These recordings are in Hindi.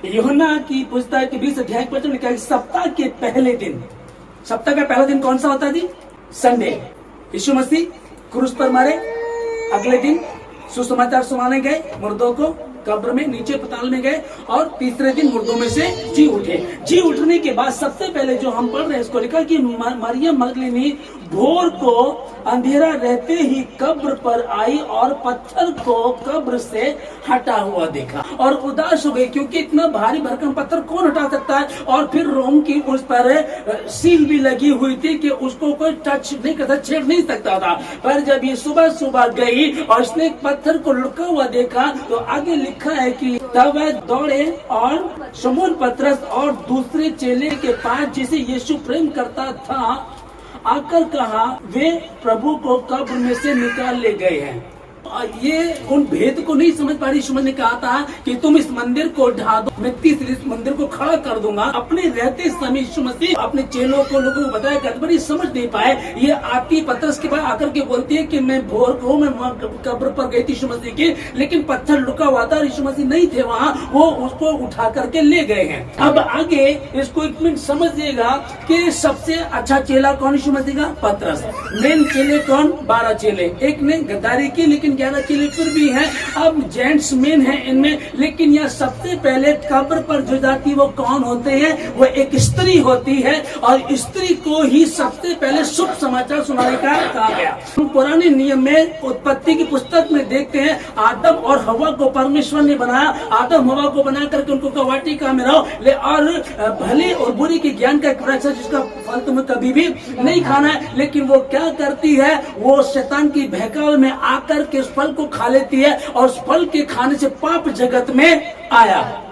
यूहन्ना की पुस्तक के 20 अध्याय पर लिखा है सप्ताह के पहले दिन, सप्ताह का पहला दिन कौन सा होता जी? संडे। यीशु मसीह क्रूस पर मरे, अगले दिन सुसमाचार सुनाने गए, मुर्दों को कब्र में नीचे पताल में गए और तीसरे दिन मुर्दों में से जी उठे। जी उठने के बाद सबसे पहले जो हम पढ़ रहे हैं इसको लिखा कि मरियम मगदलीनी भोर को अंधेरा रहते ही कब्र पर आई और पत्थर को कब्र से हटा हुआ देखा और उदास हो गई, क्योंकि इतना भारी भरकम पत्थर कौन हटा सकता है। और फिर रोम की उस पर सील भी लगी हुई थी कि उसको कोई टच नहीं करता, छेड़ नहीं सकता था। पर जब ये सुबह सुबह गई और उसने पत्थर को लुढ़का हुआ देखा तो आगे लिखा है कि तब वह दौड़े और शमून पतरस और दूसरे चेले के पास जिसे यीशु प्रेम करता था आकर कहा, वे प्रभु को कब्र में से निकाल ले गए हैं। ये उन भेद को नहीं समझ पा रही। यीशु ने कहा था कि तुम इस मंदिर को ढा दो, मैं तीसरे इस मंदिर को खड़ा कर दूंगा। अपने रहते समय यीशु मसीह अपने चेलों को, लोगों को बताया करते, पर ये समझ नहीं पाए। ये आती पतरस के बाद आकर के बोलती है कि मैं भोर को मैं कब्र पर गई थी यीशु मसीह की, लेकिन पत्थर लुका हुआ था, यीशु मसीह नहीं थे वहाँ, वो उसको उठा करके ले गए हैं। अब आगे इसको एक मिनट समझिएगा कि सबसे अच्छा चेला कौन यीशु मसीह का? पतरस। मेन चेले कौन? 12 चेले। एक ने गद्दारी की लेकिन 11 चेले फिर भी हैं। अब जेंट्स मेन है इनमें, लेकिन यह सबसे पहले कब्र पर जो जाती है वो कौन होते हैं? वो एक स्त्री होती है और स्त्री को ही सबसे पहले शुभ समाचार सुनाने का कहा गया। हम पुराने नियम में उत्पत्ति की पुस्तक में देखते हैं आदम और हवा को परमेश्वर ने बनाया। आदम हवा को बना करके उनको कहा वाटिका में रहो और भले और बुरी के ज्ञान का एक वृक्ष है जिसका फल तुम्हें कभी भी नहीं खाना है। लेकिन वो क्या करती है? वो शैतान की बहकावे में आकर के उस फल को खा लेती है और उस फल के खाने से पाप जगत में आया।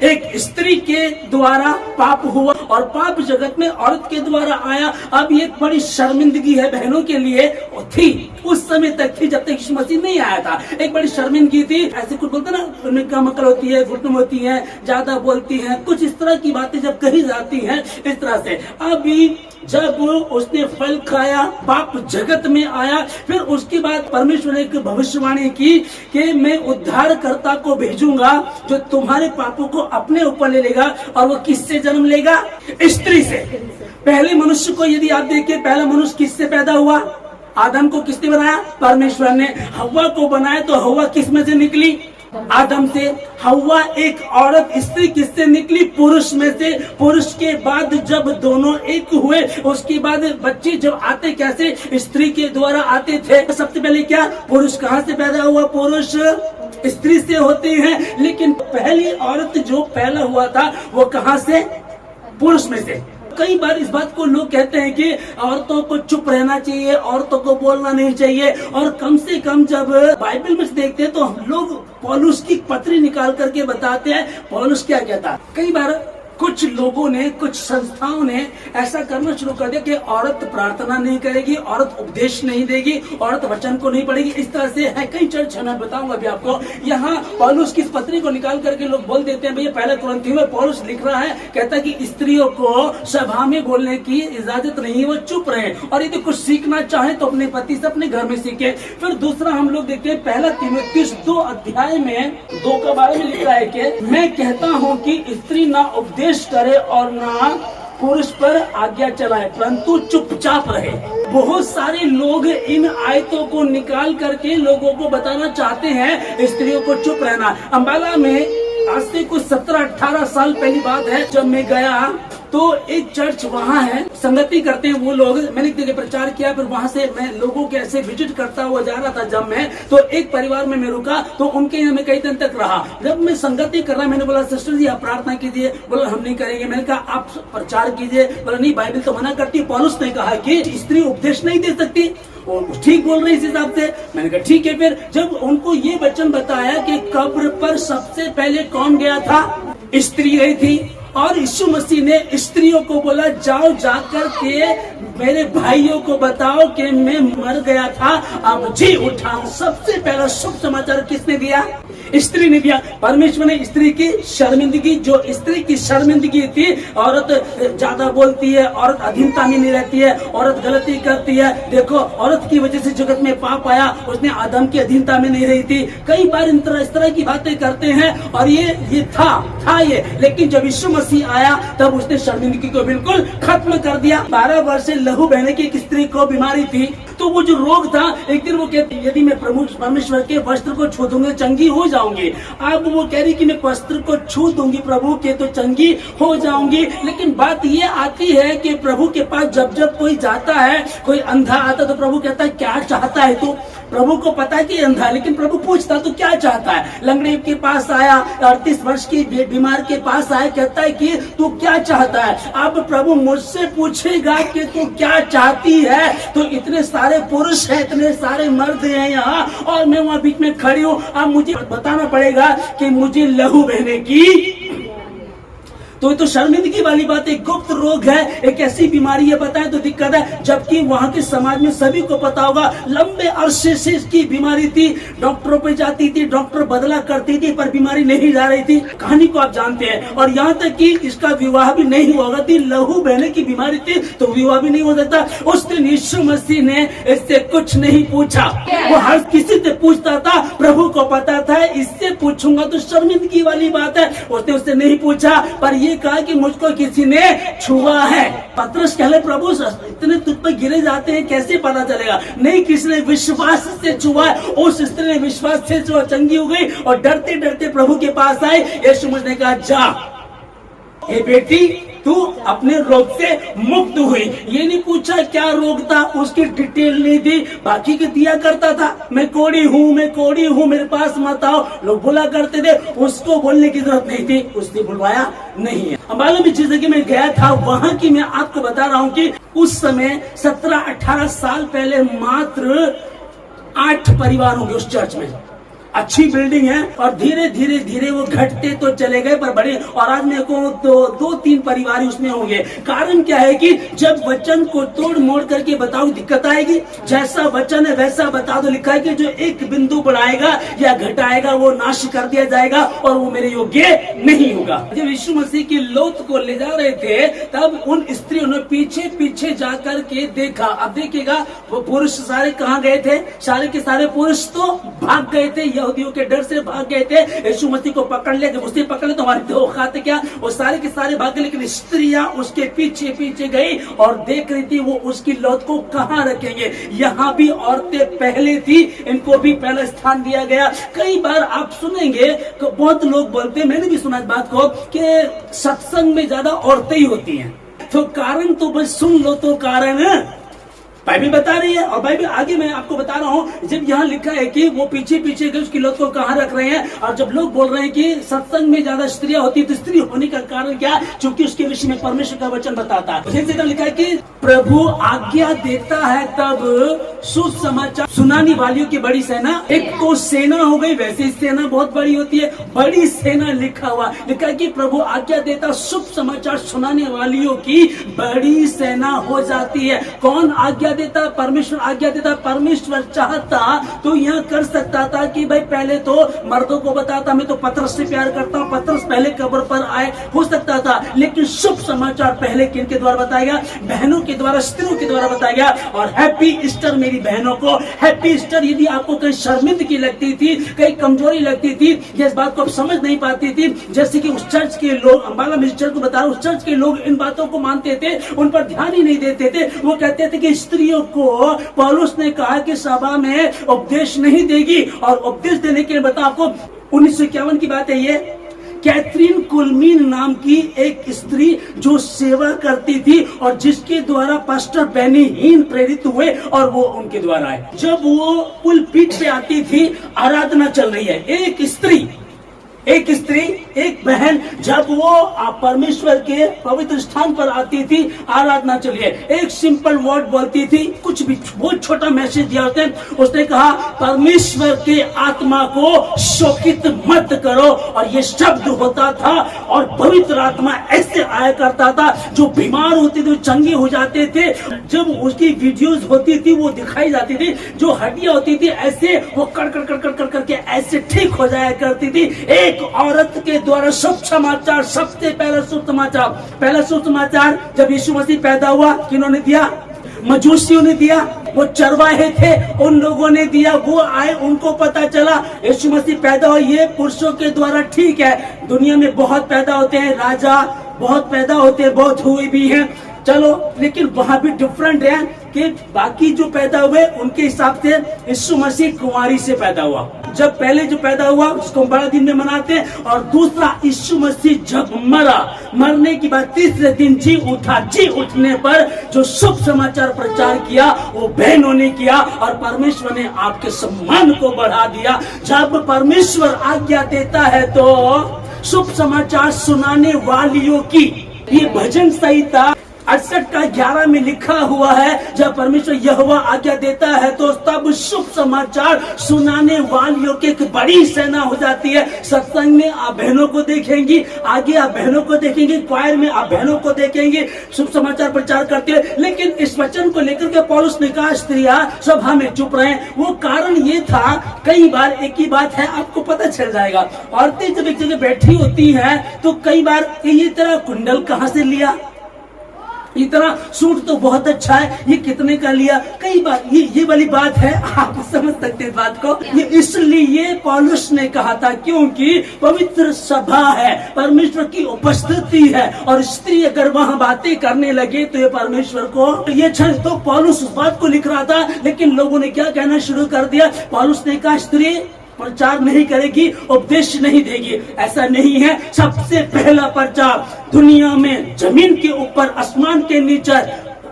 एक स्त्री के द्वारा पाप हुआ और पाप जगत में औरत के द्वारा आया। अब ये बड़ी शर्मिंदगी है बहनों के लिए, थी उस समय तक थी जब तक यीशु मसीह नहीं आया था। एक बड़ी शर्मिंदगी थी। ऐसे कुछ बोलते ना, उनमें कम अकल होती है, घुटन होती है, ज्यादा बोलती है, कुछ इस तरह की बातें जब कही जाती हैं इस तरह से। अभी जब उसने फल खाया, पाप जगत में आया, फिर उसके बाद परमेश्वर ने एक भविष्यवाणी की कि मैं उद्धारकर्ता को भेजूंगा जो तुम्हारे पापों को अपने ऊपर ले लेगा। और वो किससे जन्म लेगा? स्त्री से। पहले मनुष्य को यदि आप देखिए, पहला मनुष्य किससे पैदा हुआ? आदम को किसने बनाया? परमेश्वर ने। हव्वा को बनाया तो हव्वा किस में से निकली? आदम से। हव्वा एक औरत स्त्री किससे निकली? पुरुष में से। पुरुष के बाद जब दोनों एक हुए उसके बाद बच्चे जब आते कैसे? स्त्री के द्वारा आते थे। सबसे पहले क्या? पुरुष कहाँ से पैदा हुआ? पुरुष स्त्री से होते हैं। लेकिन पहली औरत जो पहला हुआ था वो कहाँ से? पुरुष में से। कई बार इस बात को लोग कहते हैं कि औरतों को चुप रहना चाहिए, औरतों को बोलना नहीं चाहिए। और कम से कम जब बाइबल में देखते हैं तो हम लोग पौलुस की पत्री निकाल करके बताते हैं पौलुस क्या कहता। कई बार कुछ लोगों ने, कुछ संस्थाओं ने ऐसा करना शुरू कर दिया कि औरत प्रार्थना नहीं करेगी, औरत उपदेश नहीं देगी, औरत वचन को नहीं पढ़ेगी। इस तरह से है कई चर्च है, मैं बताऊंगा अभी आपको। यहाँ पौलुस की पत्री को निकाल करके लोग बोल देते हैं भैया पहले कुरिन्थियों में पौलुस लिख रहा है, कहता है कि स्त्रियों को सभा में बोलने की इजाजत नहीं, वो चुप रहे और यदि कुछ सीखना चाहे तो अपने पति से अपने घर में सीखे। फिर दूसरा हम लोग देखते हैं पहला तीमुथियुस 2 अध्याय में 2 के बारे में लिखा है कि मैं कहता हूँ कि स्त्री ना उपदेश करे और ना पुरुष पर आज्ञा चलाए, परंतु चुपचाप रहे। बहुत सारे लोग इन आयतों को निकाल करके लोगों को बताना चाहते हैं स्त्रियों को चुप रहना। अंबाला में आज से कुछ 17-18 साल पहली बात है, जब मैं गया तो एक चर्च वहाँ है, संगति करते हैं वो लोग। मैंने एक जगह प्रचार किया, फिर वहाँ से मैं लोगों के ऐसे विजिट करता हुआ जा रहा था। जब मैं तो एक परिवार में मैं रुका तो उनके यहाँ मैं कई दिन तक रहा। जब मैं संगति कर रहा, मैंने बोला सिस्टर जी आप प्रार्थना कीजिए। बोला हम नहीं करेंगे। मैंने कहा आप प्रचार कीजिए। बोला नहीं, बाइबल तो मना करती है, पौलुस ने कहा कि स्त्री उपदेश नहीं दे सकती। और ठीक बोल रही इस हिसाब से। मैंने कहा ठीक है। फिर जब उनको ये वचन बताया कि कब्र पर सबसे पहले कौन गया था? स्त्री गई थी। और यीशु मसीह ने स्त्रियों को बोला जाओ जाकर के मेरे भाइयों को बताओ कि मैं मर गया था, अब जी उठा। सबसे पहला शुभ समाचार किसने दिया? स्त्री ने दिया। परमेश्वर ने स्त्री की शर्मिंदगी, जो स्त्री की शर्मिंदगी थी, औरत ज्यादा बोलती है, औरत अधीनता में नहीं रहती है, औरत गलती करती है। देखो, औरत की वजह से जगत में पाप आया, उसने आदम की अधीनता में नहीं रही थी। कई बार इस तरह की बातें करते हैं, और ये था ये। लेकिन जब यीशु मसीह आया तब उसने शर्मिंदगी को बिल्कुल खत्म कर दिया। 12 वर्ष से लहू बहने की एक स्त्री को बीमारी थी, तो वो जो रोग था, एक दिन वो कहती यदि मैं परमेश्वर के वस्त्र को छू दूंगी चंगी हो जाऊंगी। अब वो कह रही कि मैं वस्त्र को छू दूंगी प्रभु के तो चंगी हो जाऊंगी। लेकिन बात ये आती है कि प्रभु के पास जब जब कोई जाता है, कोई अंधा आता तो प्रभु कहता है क्या चाहता है तू? प्रभु को पता है कि अंधा है, लेकिन प्रभु पूछता तो क्या चाहता है? लंगड़े के पास आया, 38 वर्ष की बीमार के पास आया, कहता है कि तू क्या चाहता है? अब प्रभु मुझसे पूछेगा कि तू क्या चाहती है, तो इतने सारे पुरुष हैं, इतने सारे मर्द हैं यहाँ, और मैं वहां बीच में खड़ी हूँ। अब मुझे बताना पड़ेगा कि मुझे लहू बहने की, तो शर्मिंदगी वाली बात, एक गुप्त रोग है, एक ऐसी बीमारी है, बताएं तो दिक्कत है। जबकि वहां के समाज में सभी को पता होगा, लंबे अरसे से इसकी बीमारी थी, डॉक्टरों पे जाती थी, डॉक्टर बदला करती थी, पर बीमारी नहीं जा रही थी। कहानी को आप जानते हैं। और यहाँ तक कि इसका विवाह भी नहीं हुआ थी, लहू बहने की बीमारी थी, तो विवाह भी नहीं हो सकता। उस दिन यीशु मसीह ने इससे कुछ नहीं पूछा, वो हर किसी से पूछता था, प्रभु को पता था इससे पूछूंगा तो शर्मिंदगी वाली बात है, उसने उससे नहीं पूछा। पर ये कहा कि मुझको किसी ने छुआ है। पतरस कहले प्रभु इतने तुझ पर गिरे जाते हैं, कैसे पता चलेगा? नहीं, किसी ने विश्वास से छुआ है। उस स्त्री ने विश्वास से जो चंगी हो गई और डरते डरते प्रभु के पास आए। यीशु मसीह ने कहा जा हे बेटी, तू अपने रोग से मुक्त हुई। ये नहीं पूछा क्या रोग था, उसकी डिटेल नहीं दी, बाकी के दिया करता था। मैं कोढ़ी हूँ, मेरे पास मत आओ, लोग बोला करते थे, उसको बोलने की जरूरत नहीं थी, उसने बुलवाया नहीं है। मालूम इस चीज की मैं गया था वहां की, मैं आपको बता रहा हूँ कि उस समय 17-18 साल पहले मात्र 8 परिवार होंगे उस चर्च में। अच्छी बिल्डिंग है, और धीरे धीरे वो घटते तो चले गए, पर बड़े, और आज मेरे को 2-3 परिवार उसमें होंगे। कारण क्या है कि जब वचन को तोड़ मोड़ करके बताओ दिक्कत आएगी। जैसा वचन है वैसा बता दो। लिखा है कि जो एक बिंदु बढ़ाएगा या घटाएगा वो नाश कर दिया जाएगा, और वो मेरे योग्य नहीं होगा। जब यीशु मसीह की लौत को ले जा रहे थे, तब उन स्त्रियों ने पीछे पीछे जाकर के देखा। अब देखिएगा, वो पुरुष सारे कहाँ गए थे? सारे के सारे पुरुष तो भाग गए थे, यहूदियों के डर से भाग गए थे। यीशु मसीह को पकड़ लिया, जब उसे पकड़ लिया तो हमारी दो खाते क्या, वो सारे के सारे भाग गए। लेकिन स्त्रियां उसके पीछे पीछे गई और देख रही थी वो उसकी लौत को कहाँ रखेंगे। यहाँ भी औरतें पहले थी, इनको भी पहला स्थान दिया गया। कई बार आप सुनेंगे, बहुत लोग बोलते हैं, मैंने भी सुना इस बात को, कि सत्संग में ज्यादा औरतें ही होती हैं। तो कारण तो बस सुन लो, तो कारण बाइबल बता रही है। और बाइबल आगे मैं आपको बता रहा हूँ, जब यहाँ लिखा है कि वो पीछे पीछे गए, उसकी लौत को कहाँ रख रहे हैं। और जब लोग बोल रहे हैं कि सत्संग में ज्यादा स्त्रियां होती, तो स्त्री होने का कारण क्या? क्योंकि उसके विषय में परमेश्वर का वचन बताता है। लिखा है कि प्रभु आज्ञा देता है तब सुसमाचार सुनाने वालियों की बड़ी सेना। एक तो सेना हो गई, वैसे सेना बहुत बड़ी होती है, बड़ी सेना लिखा लिखा है कि प्रभु आज्ञा देता, शुभ समाचार सुनाने वालियों की बड़ी सेना हो जाती है। कौन आज्ञा देता? परमेश्वर आज्ञा देता। परमेश्वर चाहता तो यह कर सकता था कि भाई पहले तो मर्दों को बताता, मैं तो पतरस से प्यार करता हूँ, पतरस पहले कब्र पर आए, हो सकता था। लेकिन शुभ समाचार पहले किनके द्वारा बताया गया? बहनों के द्वारा, स्त्रियों के द्वारा बताया गया। और हैप्पी ईस्टर मेरी बहनों को, हैप्पी ईस्टर। यदि आपको कहीं शर्मिंदगी लगती थी, कहीं कमजोरी लगती थी, जिस बात को आप समझ नहीं पाती थी, जैसे कि उस चर्च के लोग, अंबाला मिस्टर को बता रहा हूं, उस चर्च के लोग इन बातों को मानते थे, उन पर ध्यान ही नहीं देते थे। वो कहते थे कि स्त्रियों को पौलुस ने कहा कि सभा में उपदेश नहीं देगी, और उपदेश देने के लिए बता आपको 1951 की बात है ये। कैथरीन कुलमीन नाम की एक स्त्री जो सेवा करती थी, और जिसके द्वारा पास्टर बेनी हीन प्रेरित हुए, और वो उनके द्वारा आए। जब वो पुलपीठ पे आती थी, आराधना चल रही है, एक स्त्री एक स्त्री, एक बहन जब वो परमेश्वर के पवित्र स्थान पर आती थी, आराधना चलिए, एक सिंपल वर्ड बोलती थी, कुछ भी बहुत छोटा मैसेज दिया उसने कहा परमेश्वर के आत्मा को शोकित मत करो, और ये शब्द होता था। और पवित्र आत्मा ऐसे आया करता था, जो बीमार होते थे चंगे हो जाते थे, जब उसकी वीडियोस होती थी वो दिखाई जाती थी, जो हड्डियां होती थी ऐसे वो कड़ कड़ कड़ कड़ करके ऐसे ठीक हो जाया करती थी। एक औरत के द्वारा शुभ समाचार, सबसे पहला शुभ समाचार, पहला शुभ समाचार जब यीशु मसीह पैदा हुआ, किन्होंने दिया? मजूसियों ने दिया, वो चरवाहे थे उन लोगों ने दिया। वो आए, उनको पता चला यीशु मसीह पैदा हो, ये पुरुषों के द्वारा ठीक है, दुनिया में बहुत पैदा होते हैं, राजा बहुत पैदा होते हैं, बहुत हुए भी हैं, चलो, लेकिन वहां भी डिफरेंट है कि बाकी जो पैदा हुए उनके हिसाब से यीशु मसीह कुंवारी से पैदा हुआ। जब पहले जो पैदा हुआ उसको बड़ा दिन में मनाते हैं, और दूसरा यीशु मसीह जब मरा, मरने के बाद तीसरे दिन जी उठा, जी उठने पर जो शुभ समाचार प्रचार किया वो बहनों ने किया, और परमेश्वर ने आपके सम्मान को बढ़ा दिया। जब परमेश्वर आज्ञा देता है तो शुभ समाचार सुनाने वालियों की, ये भजन संहिता 68 का 11 में लिखा हुआ है, जब परमेश्वर यहोवा आज्ञा देता है तो तब शुभ समाचार सुनाने वालियों की एक बड़ी सेना हो जाती है। सत्संग में आप बहनों को देखेंगी, आगे आप बहनों को देखेंगे, क्वायर में आप बहनों को देखेंगे, शुभ समाचार प्रचार करते हैं। लेकिन इस वचन को लेकर के पौलुस ने कहा स्त्रियां सभा में चुप रहे। वो कारण ये था, कई बार एक ही बात है आपको पता चल जाएगा, औरतें जब एक जगह बैठी होती हैं तो कई बार ये तरह कुंडल कहाँ से लिया, इतना सूट तो बहुत अच्छा है, ये कितने का लिया, कई बार ये वाली बात है, आप समझ सकते हैं बात को। ये इसलिए पौलुस ने कहा था क्योंकि पवित्र सभा है, परमेश्वर की उपस्थिति है, और स्त्री अगर वहां बातें करने लगे तो ये परमेश्वर को ये क्षण, तो पौलुस उस बात को लिख रहा था, लेकिन लोगों ने क्या कहना शुरू कर दिया। पौलुस ने कहा स्त्री प्रचार नहीं करेगी, उपदेश नहीं देगी, ऐसा नहीं है। सबसे पहला प्रचार दुनिया में, जमीन के ऊपर, आसमान के नीचे,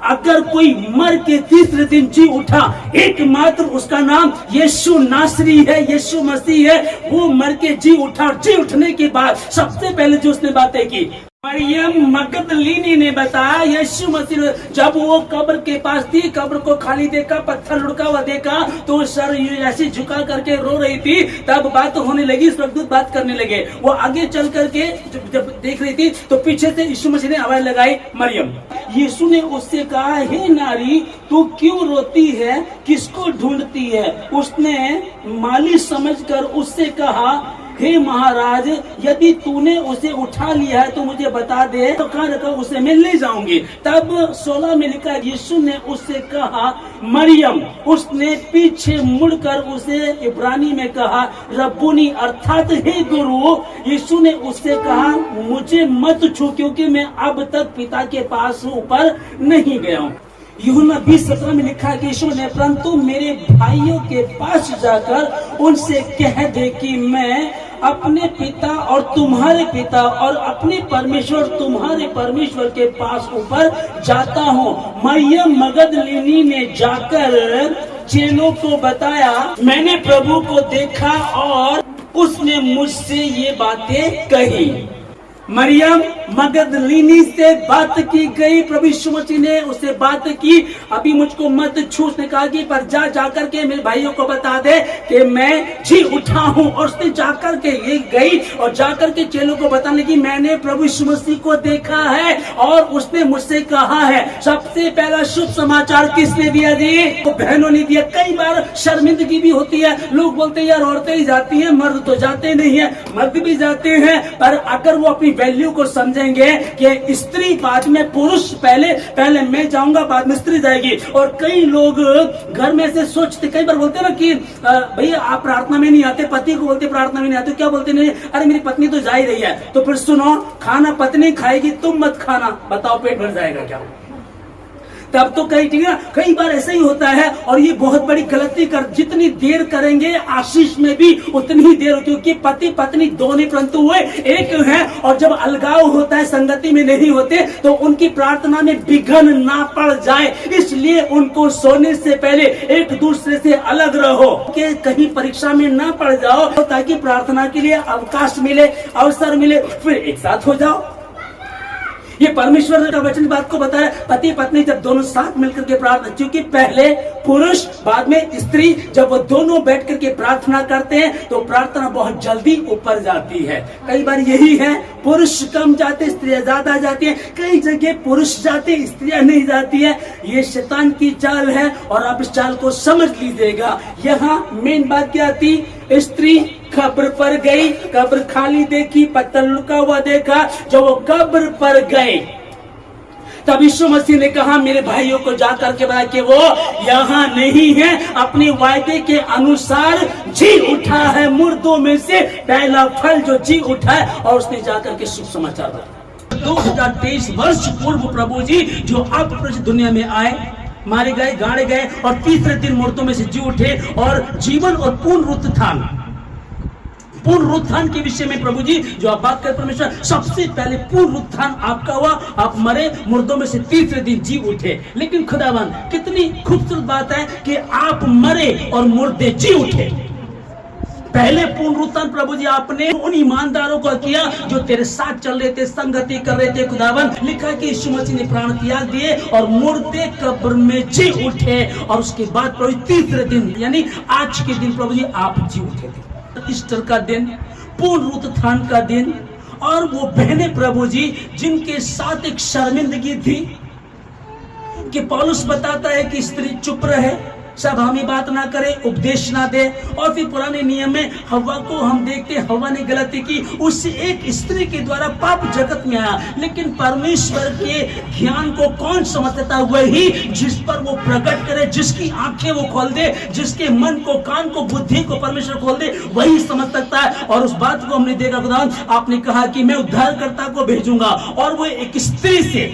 अगर कोई मर के तीसरे दिन जी उठा, एकमात्र उसका नाम यीशु नासरी है, यीशु मसीह है। वो मर के जी उठा, जी उठने के बाद सबसे पहले जो उसने बातें की, मरियम मगदलीनी ने बताया यीशु मसीह जब वो कब्र के पास थी, कब्र को खाली देखा, पत्थर लुढ़का हुआ देखा, तो सर ऐसे झुका करके रो रही थी। तब बात होने लगी, स्वर्गदूत बात करने लगे। वो आगे चल करके जब देख रही थी तो पीछे से यीशु मसीह ने आवाज लगाई, मरियम। यीशु ने उससे कहा, हे नारी तू क्यों रोती है, किसको ढूंढती है? उसने माली समझकर उससे कहा, हे महाराज यदि तूने उसे उठा लिया है तो मुझे बता दे, तो कहाँ रखा, उसे मैं ले जाऊंगी। तब 16 में लिखा, यीशु ने उससे कहा मरियम। उसने पीछे मुड़कर उसे इब्रानी में कहा रब्बुनी, अर्थात हे गुरु। यीशु ने उससे कहा मुझे मत छू, क्योंकि मैं अब तक पिता के पास ऊपर नहीं गया हूँ। यूहन्ना 20:17 में लिखा है कि यीशु ने, परंतु मेरे भाइयों के पास जाकर उनसे कह दे कि मैं अपने पिता और तुम्हारे पिता और अपने परमेश्वर तुम्हारे परमेश्वर के पास ऊपर जाता हूँ। मरियम मगदलीनी ने जाकर चेलों को बताया, मैंने प्रभु को देखा और उसने मुझसे ये बातें कही। मरियम मगदलीनी से बात की गई, प्रभु यीशु मसीह ने उससे बात की, अभी मुझको मत छू। उसने कहा कि पर जाकर के मेरे भाइयों को बता दे कि मैं जी उठा हूँ। और उसने जाकर के ये गई और जाकर के चेलों को बताने की, मैंने प्रभु यीशु मसीह को देखा है और उसने मुझसे कहा है। सबसे पहला शुभ समाचार किसने दिया जी? तो बहनों ने दिया। कई बार शर्मिंदगी भी होती है, लोग बोलते हैं यार औरतें ही जाती हैं, मर्द तो जाते नहीं है। मर्द भी जाते हैं, पर अगर वो अपनी वैल्यू को समझेंगे कि स्त्री बाद में, पुरुष पहले मैं जाऊंगा बाद में स्त्री जाएगी। और कई लोग घर में से सोचते, कई बार बोलते ना कि भैया आप प्रार्थना में नहीं आते, पति को बोलते प्रार्थना में नहीं आते, क्या बोलते नहीं, अरे मेरी पत्नी तो जा ही रही है। तो फिर सुनो, खाना पत्नी खाएगी, तुम मत खाना, बताओ पेट भर जाएगा क्या? तब तो कई बार ऐसा ही होता है, और ये बहुत बड़ी गलती कर, जितनी देर करेंगे आशीष में भी उतनी ही देर होती है, क्योंकि पति पत्नी दोनों परंतु हुए एक है, और जब अलगाव होता है, संगति में नहीं होते, तो उनकी प्रार्थना में विघ्न ना पड़ जाए, इसलिए उनको सोने से पहले एक दूसरे से अलग रहो, कि कहीं परीक्षा में ना पड़ जाओ, ताकि प्रार्थना के लिए अवकाश मिले, अवसर मिले, फिर एक साथ हो जाओ। ये परमेश्वर का वचन बात को बताया, पति पत्नी जब दोनों साथ मिलकर के प्रार्थना, क्योंकि पहले पुरुष बाद में स्त्री, जब वो दोनों बैठ करके प्रार्थना करते हैं तो प्रार्थना बहुत जल्दी ऊपर जाती है। कई बार यही है, पुरुष कम जाते, स्त्रियां ज्यादा जाती हैं, कई जगह पुरुष जाते, स्त्रियां नहीं जाती है। ये शैतान की चाल है, और आप इस चाल को समझ लीजिएगा। यहाँ मेन बात क्या थी, स्त्री कब्र पर गई, कब्र खाली देखी, पत्थर लुका हुआ देखा, जब वो कब्र पर गए तब यीशु मसीह ने कहा मेरे भाइयों को जाकर के बताया कि वो यहाँ नहीं है, अपने वायदे के अनुसार जी उठा है, मुर्दों में से पहला फल जो जी उठा है, और उसने जाकर के शुभ समाचार बताया। 2023 वर्ष पूर्व प्रभु जी जो अब दुनिया में आए, मारे गए, गाड़े गए, और तीसरे दिन मुर्दों में से जी उठे, और जीवन और पूर्ण उत्थान के विषय में प्रभु जी जो आप बात कर, परमेश्वर सबसे पहले पूर्ण उत्थान आपका हुआ, आप मरे, मुर्दों में से तीसरे दिन जी उठे। लेकिन खुदावन कितनी खूबसूरत बात है कि आप मरे और मुर्दे जी उठे। पहले पूर्ण उत्थान प्रभु जी आपने उन ईमानदारों को किया जो तेरे साथ चल रहे थे, संगति कर रहे थे। खुदावन लिखा कि यीशु मसीह ने प्राण त्याग दिए और मुर्दे कब्र में जी उठे, और उसके बाद प्रभु तीसरे दिन यानी आज के दिन प्रभु जी आप जी उठे थे। ईस्टर का दिन, पूर्ण उत्थान का दिन, और वो बहने प्रभु जी जिनके साथ एक शर्मिंदगी थी कि पौलुस बताता है कि स्त्री चुप रहे, सब हमें बात ना करे, उपदेश ना दे। और फिर पुराने नियम में हव्वा को हम देखते, हव्वा ने गलती की, उस एक स्त्री के द्वारा पाप जगत में आया। लेकिन परमेश्वर के ज्ञान को कौन समझता? वही जिस पर वो प्रकट करे, जिसकी आंखें वो खोल दे, जिसके मन को, कान को, बुद्धि को परमेश्वर खोल दे, वही समझ सकता है। और उस बात को हमने देखा, खुदा आपने कहा कि मैं उद्धारकर्ता को भेजूंगा, और वो एक स्त्री से,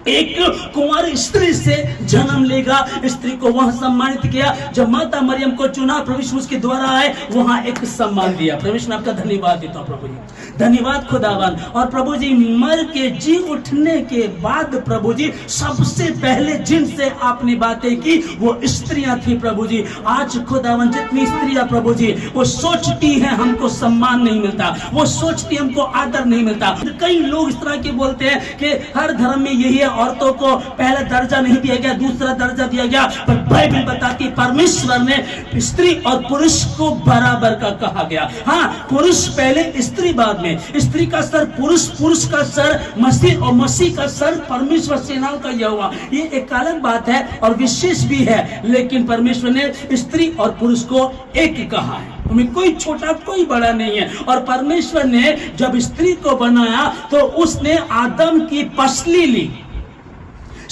एक कुंवारी स्त्री से जन्म लेगा। स्त्री को वहां सम्मानित किया, जब माता मरियम को चुना, प्रभु उसके द्वारा आए, वहां एक सम्मान दिया। परमेश्वर आपका धन्यवाद देता हूं प्रभु जी, धन्यवाद खुदावन। और प्रभु जी मर के जी उठने के बाद प्रभु जी सबसे पहले जिनसे आपने बातें की वो स्त्रियां थी प्रभु जी। आज खुदावन जितनी स्त्रियां प्रभु जी वो सोचती हैं हमको सम्मान नहीं मिलता, वो सोचती हमको आदर नहीं मिलता। कई लोग इस तरह के बोलते हैं कि हर धर्म में यही है, औरतों को पहला दर्जा नहीं दिया गया, दूसरा दर्जा दिया गया। पर बाइबल बताती परमेश्वर ने स्त्री और पुरुष को बराबर का कहा गया। हाँ, पुरुष पहले, स्त्री बाद में। स्त्री का सर पुरुष, पुरुष का सर मसीह, और मसीह का सर परमेश्वर सेनाओं का यहोवा। ये एक अलग बात है और विशेष भी है, लेकिन परमेश्वर ने स्त्री और पुरुष को एक कहा है। तुम्हें कोई छोटा कोई बड़ा नहीं है। और परमेश्वर ने जब स्त्री को बनाया तो उसने आदम की पसली ली,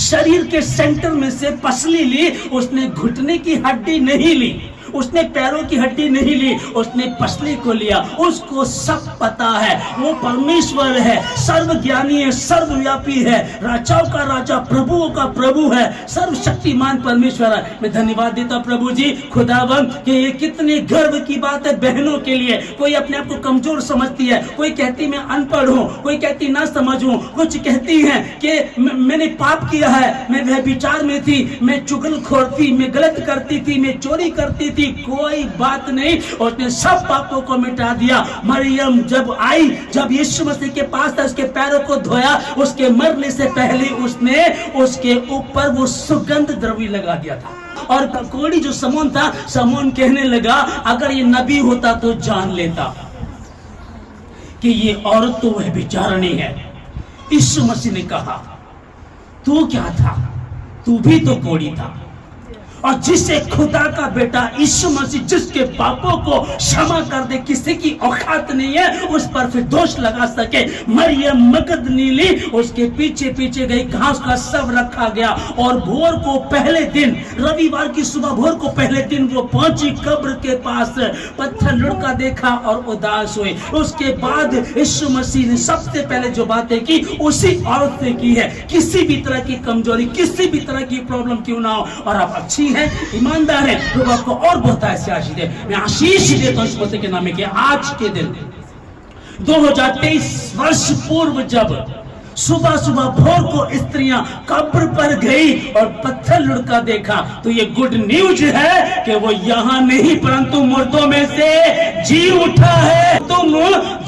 शरीर के सेंटर में से पसली ली, उसने घुटने की हड्डी नहीं ली, उसने पैरों की हड्डी नहीं ली, उसने पसली को लिया। उसको सब पता है, वो परमेश्वर है, सर्वज्ञानी है, सर्वव्यापी है, राजाओं का राजा, प्रभुओं का प्रभु है, सर्वशक्तिमान परमेश्वर है। मैं धन्यवाद देता प्रभु जी खुदावन कि ये कितने गर्व की बात है बहनों के लिए। कोई अपने आप को कमजोर समझती है, कोई कहती मैं अनपढ़ हूँ, कोई कहती ना समझ हूँ, कुछ कहती है कि मैंने पाप किया है, मैं व्यभिचार में थी, मैं चुगलखोर थी, मैं गलत करती थी, मैं चोरी करती थी। कोई बात नहीं, उसने सब पापों को मिटा दिया। मरियम जब आई, जब यीशु मसीह के पास था, उसके पैरों को धोया, उसके मरने से पहले उसने उसके ऊपर वो सुगंध द्रव्य लगा दिया था। और कोड़ी जो समोन था, समोन कहने लगा अगर ये नबी होता तो जान लेता कि ये औरत तो वह बेचारनी है। यीशु मसीह ने कहा तू क्या था, तू भी तो कोड़ी था। और जिसे खुदा का बेटा यीशु मसीह जिसके पापों को क्षमा कर दे, किसी की औकात नहीं है उस पर फिर दोष लगा सके। मरियम मगदलीनी उसके पीछे पीछे गई, घास का शव रखा गया और भोर को पहले दिन, रविवार की सुबह भोर को पहले दिन वो पहुंची कब्र के पास, पत्थर लुढ़का देखा और उदास हुई। उसके बाद यीशु मसीह ने सबसे पहले जो बातें की उसी औरत से की है। किसी भी तरह की कमजोरी, किसी भी तरह की प्रॉब्लम क्यों ना हो, और आप अच्छी है, ईमानदार है, प्रभु आपको और बहुत ऐसे आशीष दे। मैं आशीष देता हूं इस मसीह के नाम में कि आज के दिन 2023 वर्ष पूर्व जब सुबह सुबह भोर को स्त्रियां कब्र पर गई और पत्थर लुढ़का देखा, तो ये गुड न्यूज है कि वो यहां नहीं परंतु मुर्दों में से जी उठा है। तुम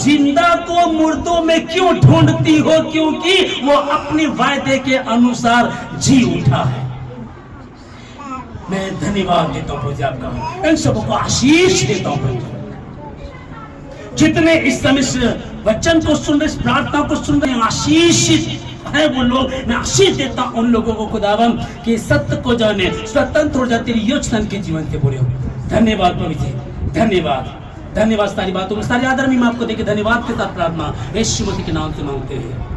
जिंदा को मुर्दों में क्यों ढूंढती हो? क्योंकि वो अपने वायदे के अनुसार जी उठा है। मैं धन्यवाद देता हूं प्रभु आपका, इन सबों को आशीष देता हूं प्रभु। जितने इस समय इस वचन को सुन रहे, इस प्रार्थना को सुन रहे, आशीषित है वो लोग। मैं आशीष देता हूं उन लोगों को खुदावन कि सत्य को जाने, स्वतंत्र हो जाते, योजना के जीवन से बोले हो। धन्यवाद प्रभु जी, धन्यवाद, धन्यवाद। सारी बातों में सारे आदर में आपको देके धन्यवाद के साथ प्रार्थना यीशु मसीह के नाम से मांगते हैं।